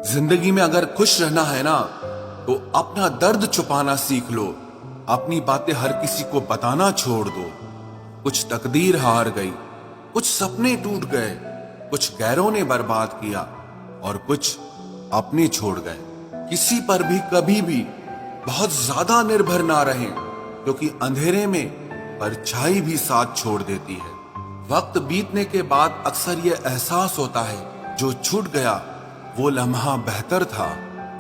जिंदगी में अगर खुश रहना है ना, तो अपना दर्द छुपाना सीख लो। अपनी बातें हर किसी को बताना छोड़ दो। कुछ तकदीर हार गई, कुछ सपने टूट गए, कुछ गैरों ने बर्बाद किया और कुछ अपने छोड़ गए। किसी पर भी कभी भी बहुत ज्यादा निर्भर ना रहें, क्योंकि अंधेरे में परछाई भी साथ छोड़ देती है। वक्त बीतने के बाद अक्सर ये एहसास होता है, जो छूट गया वो लम्हा बेहतर था।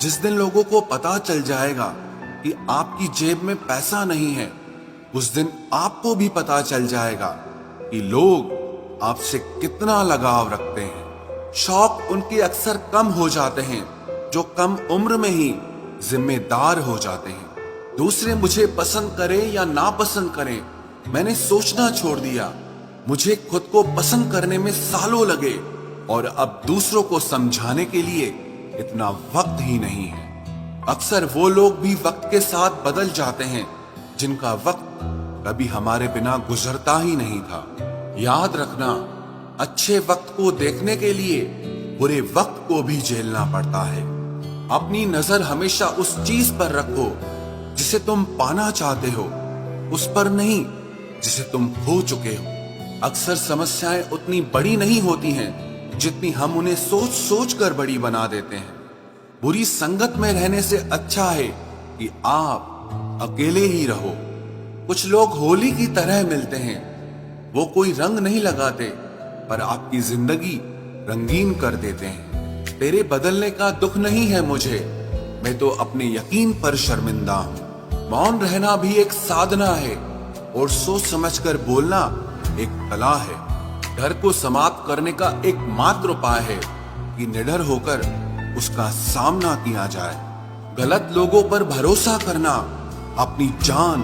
जिस दिन लोगों को पता चल जाएगा कि आपकी जेब में पैसा नहीं है, उस दिन आपको भी पता चल जाएगा कि लोग आपसे कितना लगाव रखते हैं। शौक उनके अक्सर कम हो जाते हैं जो कम उम्र में ही जिम्मेदार हो जाते हैं। दूसरे मुझे पसंद करें या ना पसंद करें, मैंने सोचना छोड़ दिया। मुझे खुद को पसंद करने में सालों लगे और अब दूसरों को समझाने के लिए इतना वक्त ही नहीं है। अक्सर वो लोग भी वक्त के साथ बदल जाते हैं जिनका वक्त कभी हमारे बिना गुजरता ही नहीं था। याद रखना, अच्छे वक्त को देखने के लिए बुरे वक्त को भी झेलना पड़ता है। अपनी नजर हमेशा उस चीज पर रखो जिसे तुम पाना चाहते हो, उस पर नहीं जिसे तुम खो चुके हो। अक्सर समस्याएं उतनी बड़ी नहीं होती हैं जितनी हम उन्हें सोच सोच कर बड़ी बना देते हैं। बुरी संगत में रहने से अच्छा है कि आप अकेले ही रहो। कुछ लोग होली की तरह मिलते हैं, वो कोई रंग नहीं लगाते पर आपकी जिंदगी रंगीन कर देते हैं। तेरे बदलने का दुख नहीं है मुझे, मैं तो अपने यकीन पर शर्मिंदा हूं। मौन रहना भी एक साधना है और सोच समझकर बोलना एक कला है। डर को समाप्त करने का एकमात्र उपाय है कि निडर होकर उसका सामना किया जाए। गलत लोगों पर भरोसा करना अपनी जान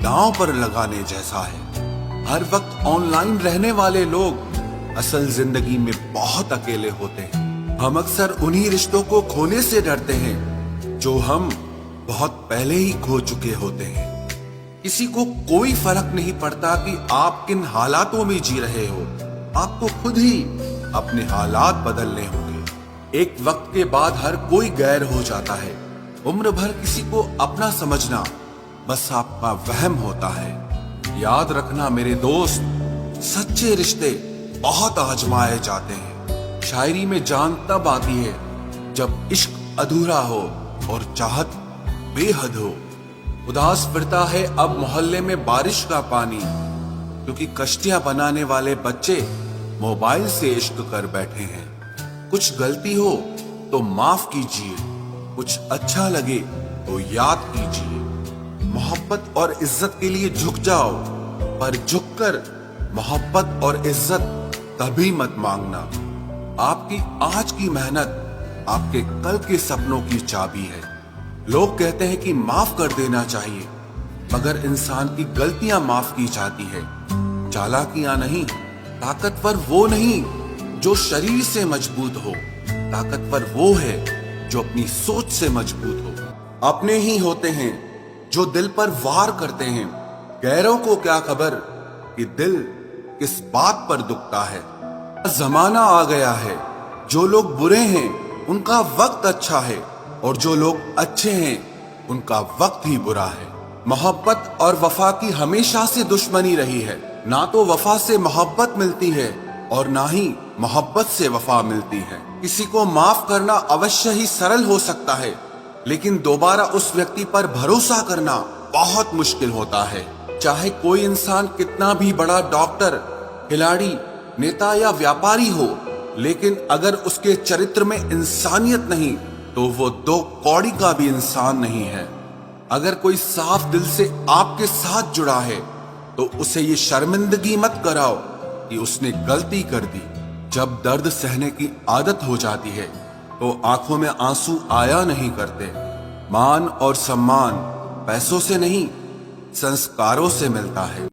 दांव पर लगाने जैसा है। हर वक्त ऑनलाइन रहने वाले लोग असल जिंदगी में बहुत अकेले होते हैं। हम अक्सर उन्हीं रिश्तों को खोने से डरते हैं जो हम बहुत पहले ही खो चुके होते हैं। किसी को कोई फर्क नहीं पड़ता कि आप किन हालातों में जी रहे हो, आपको खुद ही अपने हालात बदलने होंगे। एक वक्त के बाद हर कोई गैर हो जाता है। उम्र भर किसी को अपना समझना बस आपका वहम होता है। याद रखना मेरे दोस्त, सच्चे रिश्ते बहुत आजमाए जाते हैं। शायरी में जान तब आती है जब इश्क अधूरा हो और चाहत बेहद हो। उदास फिरता है अब मोहल्ले में बारिश का पानी, क्योंकि कश्तियां बनाने वाले बच्चे मोबाइल से इश्क कर बैठे हैं। कुछ गलती हो तो माफ कीजिए, कुछ अच्छा लगे तो याद कीजिए। मोहब्बत और इज्जत के लिए झुक जाओ, पर झुककर मोहब्बत और इज्जत कभी मत मांगना। आपकी आज की मेहनत आपके कल के सपनों की चाबी है। लोग कहते हैं कि माफ कर देना चाहिए, मगर इंसान की गलतियां माफ की जाती है, चालाकियां नहीं। ताकतवर वो नहीं जो शरीर से मजबूत हो, ताकतवर वो है जो अपनी सोच से मजबूत हो। अपने ही होते हैं जो दिल पर वार करते हैं, गैरों को क्या खबर कि दिल किस बात पर दुखता है। जमाना आ गया है, जो लोग बुरे हैं उनका वक्त अच्छा है और जो लोग अच्छे हैं उनका वक्त ही बुरा है। मोहब्बत और वफा की हमेशा से दुश्मनी रही है। ना तो वफा से मोहब्बत मिलती है और ना ही मोहब्बत से वफा मिलती है। किसी को माफ करना अवश्य ही सरल हो सकता है, लेकिन दोबारा उस व्यक्ति पर भरोसा करना बहुत मुश्किल होता है। चाहे कोई इंसान कितना भी बड़ा डॉक्टर, खिलाड़ी, नेता या व्यापारी हो, लेकिन अगर उसके चरित्र में इंसानियत नहीं तो वो दो कौड़ी का भी इंसान नहीं है। अगर कोई साफ दिल से आपके साथ जुड़ा है तो उसे ये शर्मिंदगी मत कराओ कि उसने गलती कर दी। जब दर्द सहने की आदत हो जाती है तो आंखों में आंसू आया नहीं करते। मान और सम्मान पैसों से नहीं, संस्कारों से मिलता है।